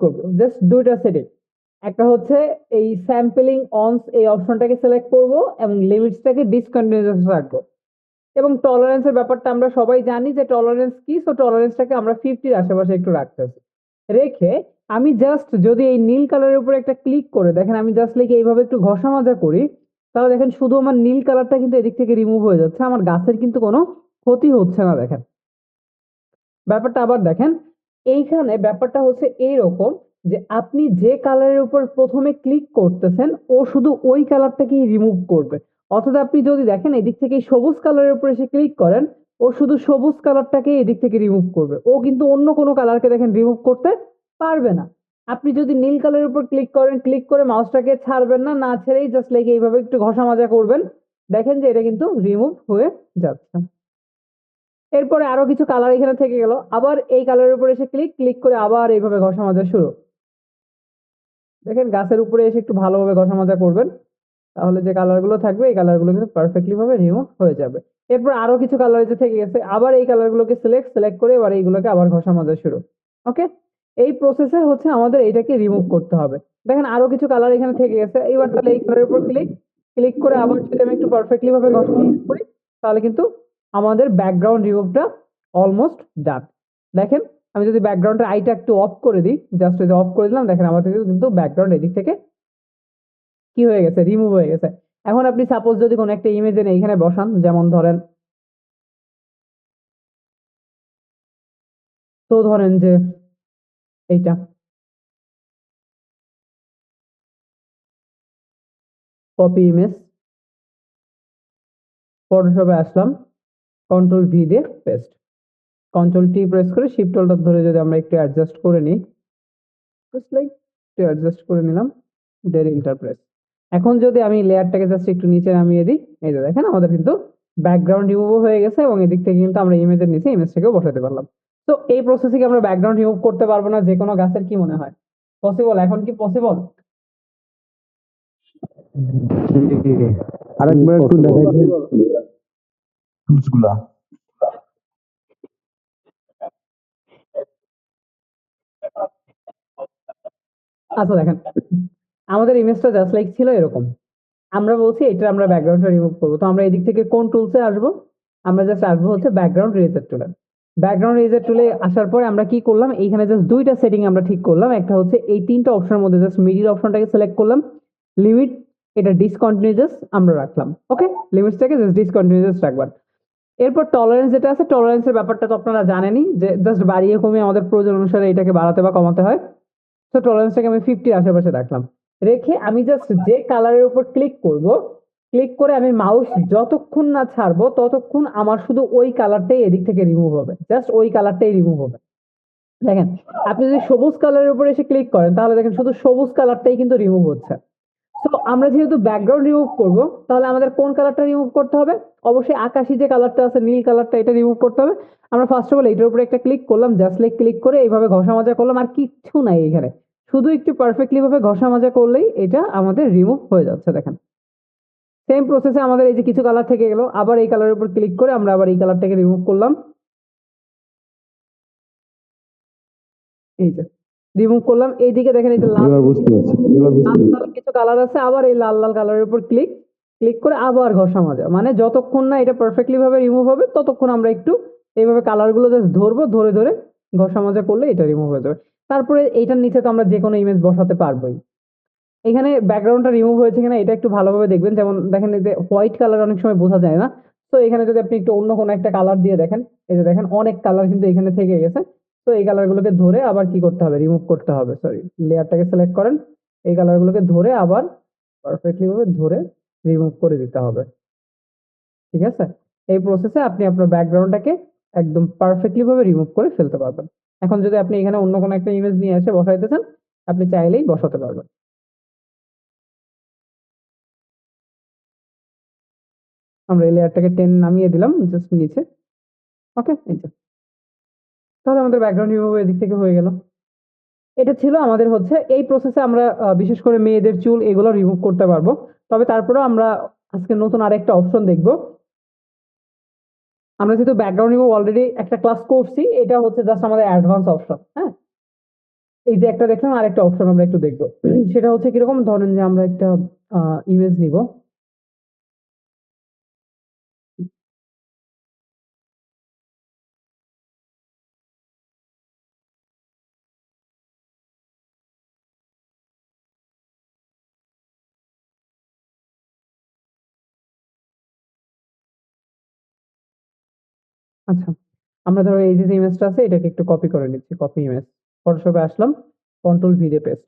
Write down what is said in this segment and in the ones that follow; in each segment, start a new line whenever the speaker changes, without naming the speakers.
করব। জাস্ট দুইটা সেটিং, একটা হচ্ছে এই স্যাম্পলিং অনস এই অপশনটাকে সিলেক্ট করব এবং লিমিটসটাকে ডিসকন্টিনিউয়াস রাখবো। এবং টলারেন্সের ব্যাপারটা আমরা সবাই জানি যে টলারেন্স কি, সো টলারেন্সটাকে আমরা 50-র আশেপাশে একটু রাখতেছি। রেখে আমি জাস্ট যদি এই নীল কালারের উপরে একটা ক্লিক করে দেখেন, আমি জাস্ট লাইক এইভাবে একটু ঘষা মাজা করি, তাহলে দেখেন শুধু আমার নীল কালারটা কিন্তু এদিক থেকে রিমুভ হয়ে যাচ্ছে, আমার গাছের কিন্তু কোনো ক্ষতি হচ্ছে না। দেখেন ব্যাপারটা আবার দেখেন, এইখানে ব্যাপারটা হচ্ছে এইরকম যে আপনি যে কালারের উপর প্রথমে ক্লিক করতেছেন ও শুধু ওই কালারটাকেই রিমুভ করবে। অর্থাৎ আপনি যদি দেখেন এদিক থেকে সবুজ কালারের উপর এসে ক্লিক করেন, ও শুধু সবুজ কালারটাকে এদিক থেকে রিমুভ করবে, ও কিন্তু অন্য কোনো কালারকে দেখেন রিমুভ করতে পারবে না। আপনি যদি নীল কালারের উপর ক্লিক করেন, ক্লিক করে মাউসটাকে ছাড়বেন না, না ছেড়েই জাস্ট লাইক এইভাবে একটু ঘষা মাজা করবেন, দেখেন যে এটা কিন্তু রিমুভ হয়ে যাচ্ছে। এরপরে আরো কিছু কালার এখানে থেকে গেল, আবার এই কালারের উপরে এসে ক্লিক ক্লিক করে আবার এইভাবে ঘষা মাজা শুরু। দেখেন গাছের উপরে এসে একটু ভালোভাবে ঘষা মাজা করবেন, তাহলে যে কালারগুলো থাকবে এই কালারগুলো কিন্তু পারফেক্টলি ভাবে রিমুভ হয়ে যাবে। এরপর আরো কিছু কালার যে থেকে গেছে, আবার এই কালারগুলোকে সিলেক্ট করে এবার এইগুলোকে আবার ঘষা মাজা শুরু। ওকে, এই প্রসেসে হচ্ছে আমাদের এইটাকে রিমুভ করতে হবে। দেখেন আরো কিছু কালার এখানে থেকে গেছে, এবার তাহলে এই কালারের উপর ক্লিক ক্লিক করে আবার যদি আমি একটু পারফেক্টলি ভাবে ঘষা মাজা করি, তাহলে কিন্তু আমাদের ব্যাকগ্রাউন্ড রিমুভটা অলমোস্ট ডান। দেখেন আমি যদি ব্যাকগ্রাউন্ডের আইটা একটু অফ করে দিই, জাস্ট অফ করে দিলাম, দেখেন আমাদের কিন্তু ব্যাকগ্রাউন্ড এদিক থেকে কি হয়ে গেছে, রিমুভ হয়ে গেছে। এখন আপনি সাপোজ যদি কোনো একটা ইমেজ এনে এখানে বসান, যেমন ধরেন তো ধরেন যে এইটা কপি ইমেজ, ফটোশপে আসলাম, কন্ট্রোল ভি দিয়ে পেস্ট, কন্ট্রোল টি প্রেস করে শিফট হোল্ডার ধরে যদি আমরা একটু অ্যাডজাস্ট করে নিই, জাস্ট লাইক একটু অ্যাডজাস্ট করে নিলাম, দেন এন্টার প্রেস। এখন যদি আমি লেয়ারটাকে জাস্ট একটু নিচে নামিয়ে দিই, এই যে দেখেন আমাদের কিন্তু ব্যাকগ্রাউন্ড রিমুভ হয়ে গেছে এবং এদিক থেকে কিন্তু আমরা ইমেজের নিচে ইমেজটাকেও বসাতে পারলাম। তো এই প্রসেসে কি আমরা ব্যাকগ্রাউন্ড রিমুভ করতে পারবো না যে কোনো গাছের, কি মনে হয় পসিবল? এখন কি পসিবল?
আরেকবার একটু দেখাইতে টুলস গুলা।
আচ্ছা দেখেন, আমাদের ইমেজটা জাস্ট লাইক ছিল এরকম, আমরা বলছি এটা আমরা ব্যাকগ্রাউন্ডটা রিমুভ করবো, তো আমরা এদিক থেকে কোন টুলসে আসবো? আমরা জাস্ট আসবো হচ্ছে ব্যাকগ্রাউন্ড রেজার টুলে। ব্যাকগ্রাউন্ড রেজার টুলে আসার পরে আমরা কি করলাম, এইখানে জাস্ট দুইটা সেটিং আমরা ঠিক করলাম। একটা হচ্ছে এই তিনটা অপশনের মধ্যে জাস্ট মিডিল অপশনটাকে সিলেক্ট করলাম, লিমিট এটা ডিসকন্টিনিউয়াস আমরা রাখলাম। ওকে, লিমিটসটাকে জাস্ট ডিসকন্টিনিউয়াস রাখবেন। এরপর টলারেন্স যেটা আছে, টলারেন্সের ব্যাপারটা তো আপনারা জানেনই যে জাস্ট বাড়িয়ে কমিয়ে আমাদের প্রয়োজন অনুসারে এটাকে বাড়াতে বা কমাতে হয়। তো টলারেন্সটাকে আমি 50-র আশেপাশে রাখলাম। রেখে আমি জাস্ট যে কালারের উপর ক্লিক করব, ক্লিক করে আমি মাউস যতক্ষণ না ছাড়বো ততক্ষণ আমার শুধু ওই কালারটাই এদিক থেকে রিমুভ হবে, জাস্ট ওই কালারটাই রিমুভ হবে। দেখেন আপনি যদি সবুজ কালারের উপর এসে ক্লিক করেন, তাহলে দেখেন শুধু সবুজ কালারটাই কিন্তু রিমুভ হচ্ছে। তো আমরা যেহেতু ব্যাকগ্রাউন্ড রিমুভ করব, তাহলে আমাদের কোন কালারটা রিমুভ করতে হবে? অবশ্যই আকাশি যে কালারটা আছে, নীল কালারটা, এটা রিমুভ করতে হবে। আমরা ফার্স্ট অফ অল এইটার উপরে একটা ক্লিক করলাম, জাস্ট লাইক ক্লিক করে এইভাবে ঘষা মাজা করলাম, আর কিচ্ছু নাই এখানে, শুধু একটু পারফেক্টলি ভাবে ঘষা মাজা করলেই এটা আমাদের রিমুভ হয়ে যাচ্ছে। দেখেন সেম প্রসেসে আমাদের এই যে কিছু কালার থেকে গেল, আবার এই কালারের উপর ক্লিক করে আমরা আবার এই কালারটাকে রিমুভ করলাম, এই যে রিমুভ করলাম। এইদিকে দেখেন এই যে লাল
এবার বুঝতে পারছি, এবার বুঝতে
লাল
পারছি।
লাল কিছু কালার আছে, আবার এই লাল লাল কালারের উপর ক্লিক ক্লিক করে আবার ঘষা মাজা, মানে যতক্ষণ না এটা পারফেক্টলি ভাবে রিমুভ হবে ততক্ষণ আমরা একটু এইভাবে কালারগুলো জাস্ট ধরবো, ধরে ধরে ঘষা মাজা করলে এটা রিমুভ হয়ে যাবে। তারপরে এইটার নিচে তো আমরা যে কোনো ইমেজ বসাতে পারবোই। এখানে ব্যাকগ্রাউন্ডটা রিমুভ হয়েছে কিনা এটা একটু ভালোভাবে দেখবেন, যেমন দেখেন এই যে হোয়াইট কালার অনেক সময় বোঝা যায় না, তো এখানে যদি আপনি একটু অন্য কোনো একটা কালার দিয়ে দেখেন, এই যে দেখেন অনেক কালার কিন্তু এখানে থেকে গেছে। তো এই কালারগুলোকে ধরে আবার কি করতে হবে, রিমুভ করতে হবে, সরি লেয়ারটাকে সিলেক্ট করেন, এই কালারগুলোকে ধরে আবার পারফেক্টলি ভাবে ধরে রিমুভ করে দিতে হবে। ঠিক আছে, এই প্রসেসে আপনি আপনার ব্যাকগ্রাউন্ডটাকে একদম পারফেক্টলি ভাবে রিমুভ করে ফেলতে পারবেন। এখন যদি আপনি এখানে অন্য কোনো একটা ইমেজ নিয়ে এসে বসাইতে চান, আপনি চাইলেই বসাতে পারবেন। আমরা এই লেয়ারটাকে টেন নামিয়ে দিলাম জাস্ট নিচে। ওকে, এই যে তাহলে আমাদের ব্যাকগ্রাউন্ড রিমুভ এদিক থেকে হয়ে গেল। এটা ছিল আমাদের হচ্ছে এই প্রসেসে আমরা বিশেষ করে মেয়েদের চুল এগুলো রিমুভ করতে পারবো। তবে তারপরেও আমরা আজকে নতুন আরেকটা অপশন দেখবো। আমরা যেহেতু ব্যাকগ্রাউন্ড রিমুভ অলরেডি একটা ক্লাস করছি, এটা হচ্ছে জাস্ট আমাদের অ্যাডভান্স অপশন। হ্যাঁ, এই যে একটা দেখলাম, আর একটা অপশন আমরা একটু দেখবো। সেটা হচ্ছে কিরকম, ধরেন যে আমরা একটা ইমেজ নিব। আচ্ছা, আমরা ধরো এই যে ইমেজটা আছে এটাকে একটু কপি করে নিচ্ছি, কপি ইমেজ। ফটোশপে আসলাম, কন্ট্রোল ভি দিয়ে পেস্ট।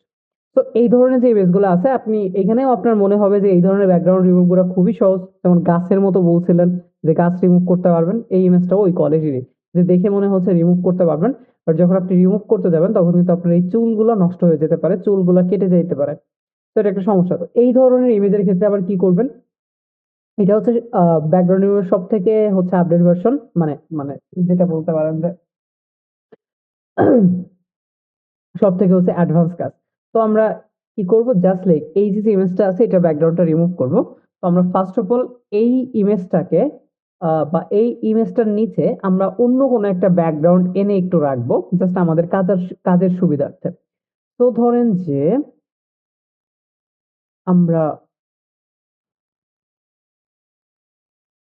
তো এই ধরনের যে ইমেজগুলো আছে, আপনি এখানেও আপনার মনে হবে যে এই ধরনের ব্যাকগ্রাউন্ড রিমুভ করা খুবই সহজ। যেমন গাছের মতো বলছিলেন যে গাছ রিমুভ করতে পারবেন, এই ইমেজটাও ওই কোয়ালিটিরই, যে দেখে মনে হচ্ছে রিমুভ করতে পারবেন। বাট যখন আপনি রিমুভ করতে যাবেন তখন কিন্তু আপনার এই চুলগুলো নষ্ট হয়ে যেতে পারে, চুলগুলো কেটে যেতে পারে। তো এটা একটা সমস্যা। তো এই ধরনের ইমেজের ক্ষেত্রে আবার কি করবেন, এটা হচ্ছে ব্যাকগ্রাউন্ড রিমুভের সব থেকে হচ্ছে আপডেট ভার্সন, মানে মানে যেটা বলতে পারেন যে সব থেকে হচ্ছে অ্যাডভান্স কাজ। তো আমরা কি করব, জাস্ট লাইক এই যে ইমেজটা আছে এটা ব্যাকগ্রাউন্ডটা রিমুভ করব। তো আমরা ফার্স্ট অফ অল এই ইমেজটাকে বা এই ইমেজটার নিচে আমরা অন্য কোনো একটা ব্যাকগ্রাউন্ড এনে একটু রাখবো, জাস্ট আমাদের কাজের সুবিধার্থে। তো ধরেন যে আমরা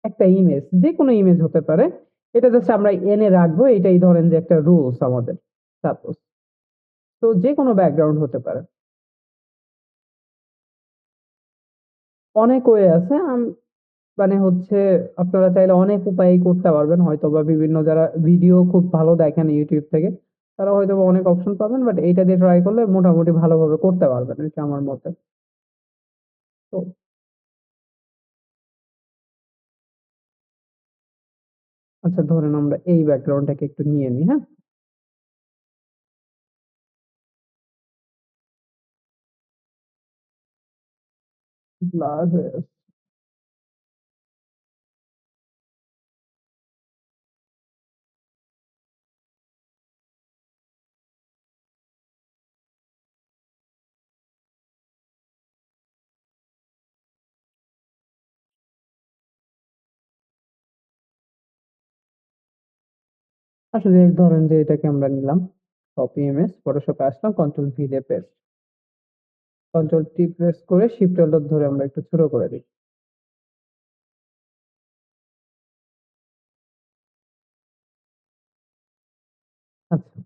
একটা ইমেজ, যে কোনো ইমেজ হতে পারে, এটা জাস্ট আমরা এনে রাখবো, এটাই ধরেন যে একটা রুলস আমাদের, সাপোজ। তো যে কোনো ব্যাকগ্রাউন্ড হতে পারে, অনেক ওয়ে আছে। মানে হচ্ছে আপনারা চাইলে অনেক উপায়ে করতে পারবেন, হয়তো বা বিভিন্ন যারা ভিডিও খুব ভালো দেখেন ইউটিউব থেকে, তারা হয়তো বা অনেক অপশন পাবেন, বাট এইটা দিয়ে ট্রাই করলে মোটামুটি ভালোভাবে করতে পারবেন, এটা আমার মতে। তো আচ্ছা, ধরেন আমরা এই ব্যাকগ্রাউন্ডটাকে একটু নিয়ে নিই, হ্যাঁ। ব্লার হয়ে আছে। আসলে ধরেন যে এটাকে আমরা নিলাম, কপি ইমেজ, ফটোশপে আসলাম, কন্ট্রোল ভি দিয়ে পেস্ট, কন্ট্রোল টি প্রেস করে শিফট অল্টার ধরে আমরা একটু ছোট করে দিই। আচ্ছা,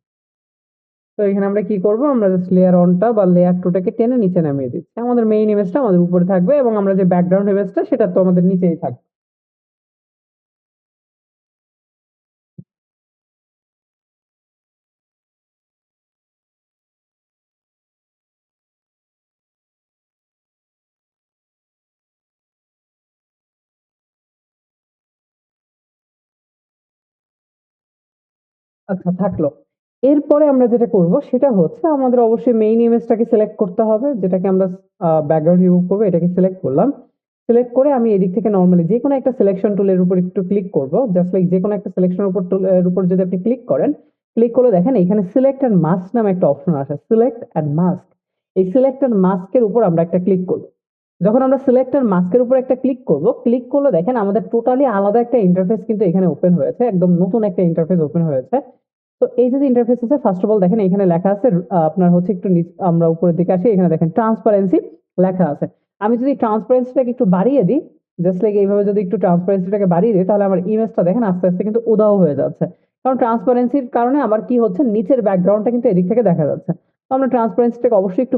তো এখানে আমরা কি করব, আমরা জাস্ট লেয়ার অনটা বা লেয়ার টুটাকে টেনে নিচে নামিয়ে দিচ্ছি। আমাদের মেইন ইমেজটা আমাদের উপরে থাকবে এবং আমরা যে ব্যাকগ্রাউন্ড ইমেজটা সেটা তো আমাদের নিচেই থাকবে। আচ্ছা, থাকলো। এরপরে আমরা যেটা করব সেটা হচ্ছে আমাদের অবশ্যই মেইন ইমেজটাকে সিলেক্ট করতে হবে, যেটাকে আমরা ব্যাকগ্রাউন্ড রিমুভ করবো, এটাকে সিলেক্ট করলাম। সিলেক্ট করে আমি এদিক থেকে নরমালি যে কোনো একটা সিলেকশন টুলের উপর একটু ক্লিক করব, জাস্ট লাইক যে কোনো একটা সিলেকশনের উপর টুলের উপর যদি আপনি ক্লিক করেন, ক্লিক করলে দেখেন এখানে সিলেক্ট এন্ড মাস্ক নামে একটা অপশন আছে, সিলেক্ট এন্ড মাস্ক। এই সিলেক্ট এন্ড মাস্কের উপর আমরা একটা ক্লিক করব। যখন আমরা সিলেক্ট এন্ড মাস্কের উপর একটা ক্লিক করব, ক্লিক করলে দেখেন আমাদের টোটালি আলাদা একটা ইন্টারফেস কিন্তু এখানে ওপেন হয়েছে, একদম নতুন একটা ইন্টারফেস ওপেন হয়েছে। তো এই যে ইন্টারফেস আছে, ফার্স্ট অফ অল দেখেন এখানে লেখা আছে, আপনার হচ্ছে একটু আমরা উপরের দিকে আসি, এখানে দেখেন ট্রান্সপারেন্সি লেখা আছে। আমি যদি ট্রান্সপারেন্সিটাকে একটু বাড়িয়ে দিই, জাস্ট লাইক এইভাবে যদি একটু ট্রান্সপারেন্সিটাকে বাড়িয়ে দিই, তাহলে আমার ইমেজটা দেখেন আস্তে আস্তে কিন্তু উধাও হয়ে যাচ্ছে। কারণ ট্রান্সপারেন্সির কারণে আমার কি হচ্ছে, নিচের ব্যাকগ্রাউন্ডটা কিন্তু এদিক থেকে দেখা যাচ্ছে। তো আমরা ট্রান্সপারেন্সিটাকে অবশ্যই একটু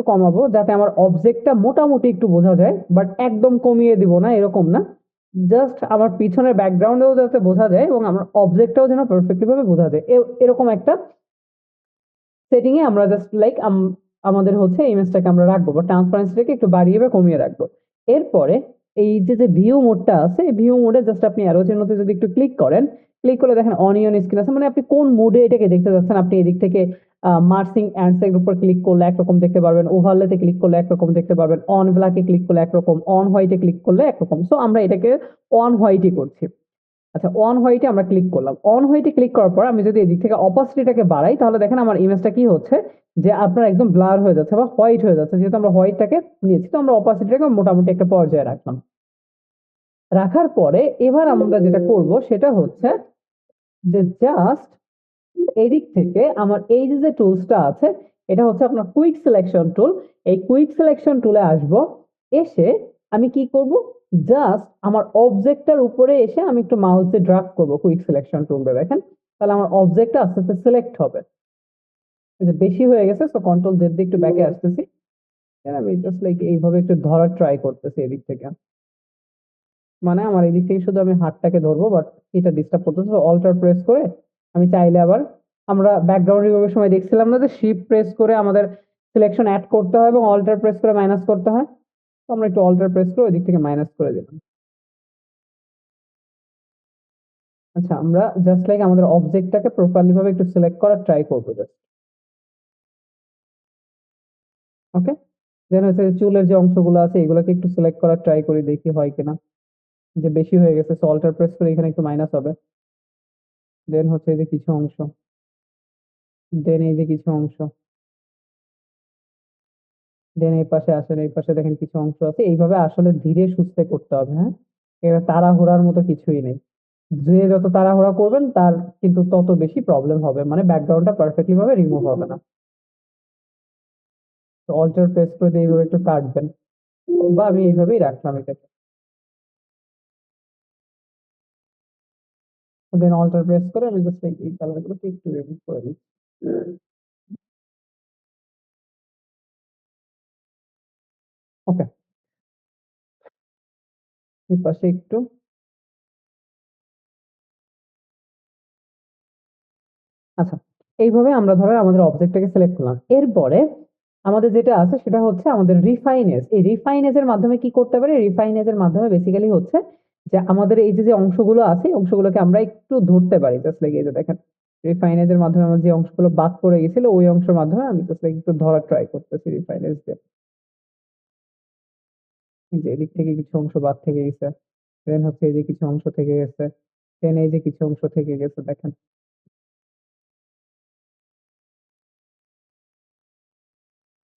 কমাবো যাতে আমার অবজেক্টটা মোটামুটি একটু বোঝা যায়, বাট একদম কমিয়ে দিব না, এরকম না। জাস্ট আমার পিছনের ব্যাকগ্রাউন্ডেও যাতে বোঝা যায় এবং আমার অবজেক্টটাও যেন পারফেক্টলি ভাবে বোঝা যায়, এরকম একটা সেটিং এ আমরা জাস্ট লাইক আমাদের হচ্ছে ইমেজটাকে আমরা রাখবো বা ট্রান্সপারেন্সিটাকে একটু বাড়িয়ে বা কমিয়ে রাখবো। এরপরে এই যে ভিউ মোডটা আছে, এই ভিউ মোডে জাস্ট আপনি অ্যারো চিহ্নতে যদি একটু ক্লিক করেন, ক্লিক করলে দেখেন অনিয়ন স্ক্রিন আছে, মানে আপনি কোন মোডে এটাকে দেখতে যাচ্ছেন। আপনি এদিক থেকে মার্সিং অ্যান্ডস এর উপর ক্লিক করলে একরকম দেখতে পারবেন, ওভারলেতে ক্লিক করলে একরকম দেখতে পারবেন, অন ব্ল্যাকে ক্লিক করলে একরকম, অন হোয়াইটে ক্লিক করলে একরকম। সো আমরা এটাকে অন হোয়াইটই করছি। আচ্ছা, অন হোয়াইটে আমরা ক্লিক করলাম। অন হোয়াইটে ক্লিক করার পর আমি যদি এদিক থেকে অপাসিটিটাকে বাড়াই, তাহলে দেখেন আমার ইমেজটা কি হচ্ছে, যে আপনার একদম ব্লার হয়ে যাচ্ছে বা হোয়াইট হয়ে যাচ্ছে, যেহেতু আমরা হোয়াইটটাকে নিয়েছি। তো আমরা অপাসিটিটাকে মোটামুটি একটা পর্যায়ে রাখলাম। রাখার পরে এবার আমরা যেটা করব সেটা হচ্ছে যে জাস্ট এই দিক থেকে আমার এই যে টুলসটা আছে এটা হচ্ছে আপনার কুইক সিলেকশন টুল। এই কুইক সিলেকশন টুলে আসবো, এসে আমি কি করব, জাস্ট আমার অবজেক্টটার উপরে এসে আমি একটু মাউস দিয়ে ড্র্যাগ করব কুইক সিলেকশন টুল দিয়ে, দেখেন তাহলে আমার অবজেক্টটা আস্তে আস্তে সিলেক্ট হবে। এই যে বেশি হয়ে গেছে, তো কন্ট্রোল জেড দিয়ে একটু ব্যাকে আসতেছি, আমি জাস্ট লাইক এইভাবে একটু ধরার ট্রাই করতেছি এদিক থেকে, মানে আমার এদিক থেকে শুধু আমি হাতটাকে ধরবো, বাট এটা ডিস্টার্ব করতেছে। অল্টার প্রেস করে আমি চাইলে আবার, আমরা ব্যাকগ্রাউন্ড রিমুভের সময় দেখছিলাম না যে শিফট প্রেস করে আমাদের সিলেকশন অ্যাড করতে হয় এবং অল্টার প্রেস করে মাইনাস করতে হয়, তো আমরা একটু অল্টার প্রেস করে ওই দিক থেকে মাইনাস করে দিলাম। আচ্ছা, আমরা জাস্ট লাইক আমাদের অবজেক্টটাকে প্রপারলি ভাবে একটু সিলেক্ট করার ট্রাই করবো জাস্ট। ওকে, দেন হচ্ছে চুলের যে অংশগুলো আছে এগুলোকে একটু সিলেক্ট করার ট্রাই করি, দেখি হয় কিনা। যে বেশি হয়ে গেছে, সো অল্টার প্রেস করে এখানে একটু মাইনাস হবে। দেন হচ্ছে এই যে কিছু অংশ, দেন এই যে কিছু অংশ, দেন এই পাশে আসেন, এই পাশে দেখেন কিছু অংশ আছে। এইভাবে আসলে ধীরে সুস্থে করতে হবে, হ্যাঁ, এবার তাড়াহুড়ার মতো কিছুই নেই। যে যত তাড়াহুড়া করবেন তার কিন্তু তত বেশি প্রবলেম হবে, মানে ব্যাকগ্রাউন্ডটা পারফেক্টলি ভাবে রিমুভ হবে না। তো অল্টার প্রেস করে দিয়ে এইভাবে একটু কাটবেন, বা আমি এইভাবেই রাখলাম এটাকে। দেন অল্টার প্রেস করে আমি জাস্ট এই কালারগুলোকে একটু রিমুভ করে দিই। ওকে, এই পাশে একটু। আচ্ছা, এইভাবে আমরা ধরেন আমাদের অবজেক্টটাকে সিলেক্ট করলাম। এরপরে আমাদের যেটা আছে সেটা হচ্ছে আমাদের রিফাইনেজ। এই রিফাইনেজের মাধ্যমে কি করতে পারি? রিফাইনেজের মাধ্যমে বেসিক্যালি হচ্ছে যে আমাদের এই যে অংশগুলো আছে এই অংশগুলোকে আমরা একটু ধরতে পারি, জাস্ট লাইক এই যে দেখেন রিফাইনেজের মাধ্যমে আমার যে অংশগুলো বাদ পড়ে গেছিল ওই অংশের মাধ্যমে আমি জাস্ট লাইক একটু ধরার ট্রাই করতেছি রিফাইনেজ দিয়ে। এই যে এদিক থেকে কিছু অংশ বাদ থেকে গেছে, দেন হচ্ছে এই যে কিছু অংশ থেকে গেছে, দেন এই যে কিছু অংশ থেকে গেছে, দেখেন।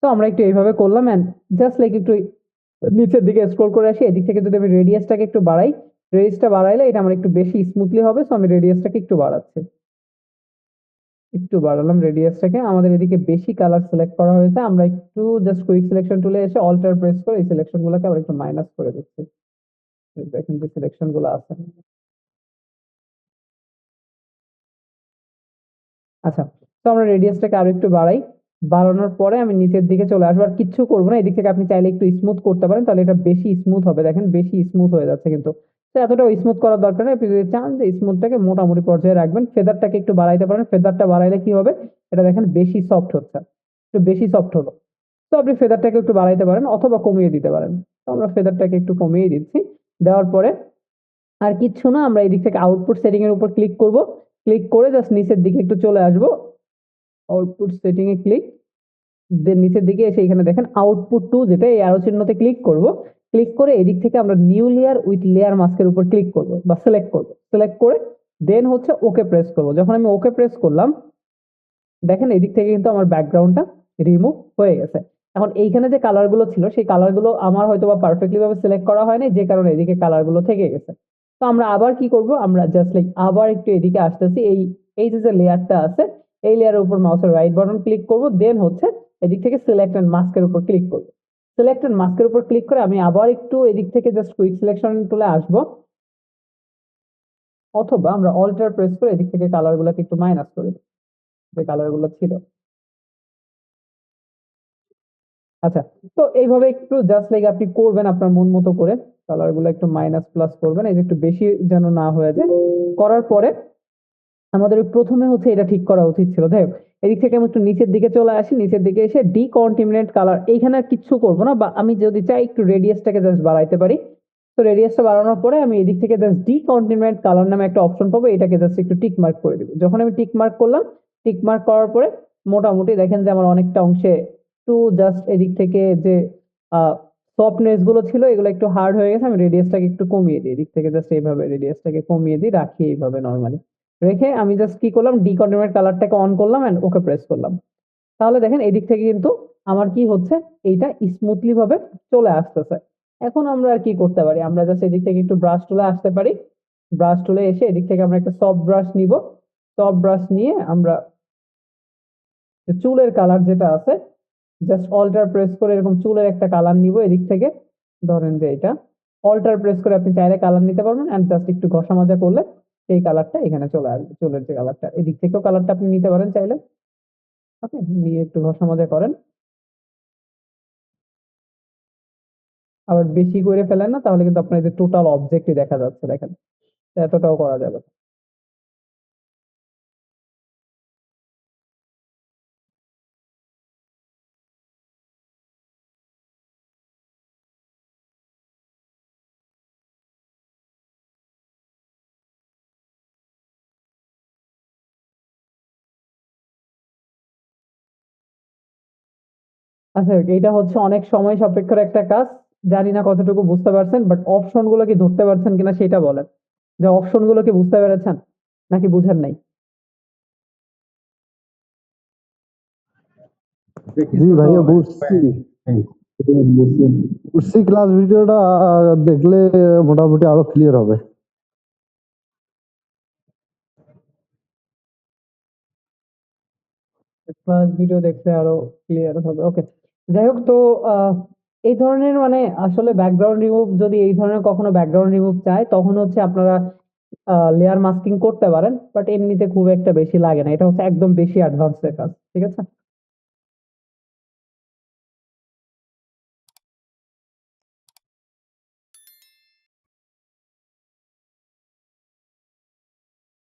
তো আমরা একটু এইভাবে করলাম, এন্ড জাস্ট লাইক একটু নিচের দিকে স্ক্রল করে আসি, এদিক থেকে যদি আমি রেডিয়াসটাকে একটু বাড়াই, রেডিয়াসটা বাড়াইলে এটা আমার একটু বেশি স্মুথলি হবে, সো আমি রেডিয়াসটাকে একটু বাড়াচ্ছি। একটু বাড়ালাম রেডিয়াসটাকে। আমাদের এদিকে বেশি কালার সিলেক্ট করা হয়েছে, আমরা একটু জাস্ট কুইক সিলেকশন টুলে এসে অল্টার প্রেস করে এই সিলেকশন গুলোকে আবার একটু মাইনাস করে দিচ্ছি। দেখেন যে সিলেকশন গুলো আছে। আচ্ছা, তো আমরা রেডিয়াসটাকে আরো একটু বাড়াই, বাড়ানোর পরে আমি নিচের দিকে চলে আসবো, আর কিচ্ছু করবো না। এদিক থেকে আপনি চাইলে একটু স্মুথ করতে পারেন, তাহলে এটা বেশি স্মুথ হবে, দেখেন বেশি স্মুথ হয়ে যাচ্ছে কিন্তু। তো এতটাও স্মুথ করার দরকার নেই, আপনি যদি চান যে স্মুথটাকে মোটামুটি পর্যায়ে রাখবেন, ফেদারটাকে একটু বাড়াইতে পারেন। ফেদারটা বাড়াইলে কি হবে, এটা দেখেন বেশি সফট হচ্ছে, একটু বেশি সফট হলো। তো আপনি ফেদারটাকে একটু বাড়াইতে পারেন অথবা কমিয়ে দিতে পারেন। তো আমরা ফেদারটাকে একটু কমিয়ে দিচ্ছি। দেওয়ার পরে আর কিচ্ছু না, আমরা এদিক থেকে আউটপুট সেটিং এর উপর ক্লিক করব। ক্লিক করে জাস্ট নিচের দিকে একটু চলে আসবো, আউটপুট সেটিং এ ক্লিক, দেন নিচের দিকে এসে এখানে দেখেন আউটপুট টু, যেটা এই অ্যারো চিহ্নতে ক্লিক করব। ক্লিক করে এদিক থেকে আমরা নিউ লেয়ার উইথ লেয়ার মাস্কের উপর ক্লিক করব বা সিলেক্ট করব। সিলেক্ট করে দেন হচ্ছে ওকে প্রেস করব। যখন আমি ওকে প্রেস করলাম, দেখেন এদিক থেকে কিন্তু আমার ব্যাকগ্রাউন্ডটা রিমুভ হয়ে গেছে। এখন এইখানে যে কালার গুলো ছিল সেই কালার গুলো আমার হয়তো বা পারফেক্টলি ভাবে সিলেক্ট করা হয়নি, যে কারণে এদিকে কালার গুলো থেকে গেছে। তো আমরা আবার কি করব, আমরা জাস্ট লাইক আবার একটু এদিকে আসতেছি, এই এই যে লেয়ারটা আছে এই লেয়ারের উপর মাউসের রাইট বাটন ক্লিক করব, দেন হচ্ছে এদিক থেকে সিলেক্ট এন্ড মাস্কের উপর ক্লিক করব। সিলেক্ট এন্ড মাস্কের উপর ক্লিক করে আমি আবার একটু এদিক থেকে জাস্ট কুইক সিলেকশন টুলে আসবো, অথবা আমরা অল্টার প্রেস করে এদিক থেকে কালার গুলোকে একটু মাইনাস করে দেব, যে কালার গুলো ছিল। আচ্ছা, তো এইভাবে একটু জাস্ট লাইক আপনি করবেন আপনার মন মতো করে, কালার গুলো একটু মাইনাস প্লাস করবেন, এই যে একটু বেশি যেন না হয়ে যায়। করার পরে আমাদের ওই প্রথমে হচ্ছে এটা ঠিক করা উচিত ছিল। যাই হোক, এদিক থেকে আমি একটু নিচের দিকে চলে আসি, নিচের দিকে এসে ডিকন্টিমিনেট কালার, এইখানে আর কিচ্ছু করবো না, বা আমি যদি চাই একটু রেডিয়াসটাকে জাস্ট বাড়াইতে পারি। তো রেডিয়াসটা বাড়ানোর পরে আমি এদিক থেকে জাস্ট ডিকন্টিমিনেট কালার নামে একটা অপশন পাবো, এটাকে জাস্ট একটু টিক মার্ক করে দিব। যখন আমি টিক মার্ক করলাম, টিক মার্ক করার পরে মোটামুটি দেখেন যে আমার অনেকটা অংশে একটু জাস্ট এদিক থেকে যে সফটনেস গুলো ছিল এগুলো একটু হার্ড হয়ে গেছে। আমি রেডিয়াসটাকে একটু কমিয়ে দিই, এদিক থেকে জাস্ট এইভাবে রেডিয়াসটাকে কমিয়ে দিই, রাখি এইভাবে নর্মালি রেখে আমি জাস্ট কি করলাম, ডিকন্টিনিউট কালারটাকে অন করলাম এন্ড ওকে প্রেস করলাম। তাহলে দেখেন এদিক থেকে কিন্তু আমার কি হচ্ছে, এইটা স্মুথলি ভাবে চলে আসতেছে। এখন আমরা আর কি করতে পারি, আমরা জাস্ট এদিক থেকে একটু ব্রাশ টুলে আসতে পারি। ব্রাশ টুলে এসে এদিক থেকে আমরা একটা সফট ব্রাশ নিব, টপ ব্রাশ নিয়ে আমরা যে চুলের কালার যেটা আছে জাস্ট অল্টার প্রেস করে এরকম চুলের একটা কালার নিব এদিক থেকে, ধরেন যে এটা অল্টার প্রেস করে আপনি চাইলে কালার নিতে পারবেন, এন্ড জাস্ট একটু ঘষা মাজা করলে সেই কালারটা এখানে চলে আসবে, চুলের যে কালারটা এদিক থেকেও কালারটা আপনি নিতে পারেন চাইলে। ওকে, নিয়ে একটু ঘষা মাজা করেন, আবার বেশি করে ফেলেন না, তাহলে কিন্তু আপনার যে টোটাল অবজেক্টই দেখা যাচ্ছে, দেখেন এতটাও করা যাবে না। আচ্ছা, এটা হচ্ছে অনেক সময় সাপেক্ষর একটা কাজ, জানি না কতটুকু বুঝতে পারছেন, বাট অপশন গুলো কি ধরতে পারছেন কিনা সেটা বলেন, যে অপশন গুলো কি বুঝতে পেরেছেন নাকি বুঝেন নাই?
জি ভাইয়া বুঝছি, বুঝছি। ক্লাস ভিডিওটা দেখলে মোটামুটি আরো ক্লিয়ার হবে।
ক্লাস ভিডিও দেখলে আরো ক্লিয়ার হবে। ওকে, যাই হোক, তো এই ধরনের মানে আসলে ব্যাকগ্রাউন্ড রিমুভ, যদি এই ধরনের কখনো ব্যাকগ্রাউন্ড রিমুভ চাই তখন হচ্ছে আপনারা লেয়ার মাস্কিং করতে পারেন, বাট এমনিতে খুব একটা বেশি লাগে না, এটা হচ্ছে একদম বেশি অ্যাডভান্স এর কাজ, ঠিক আছে।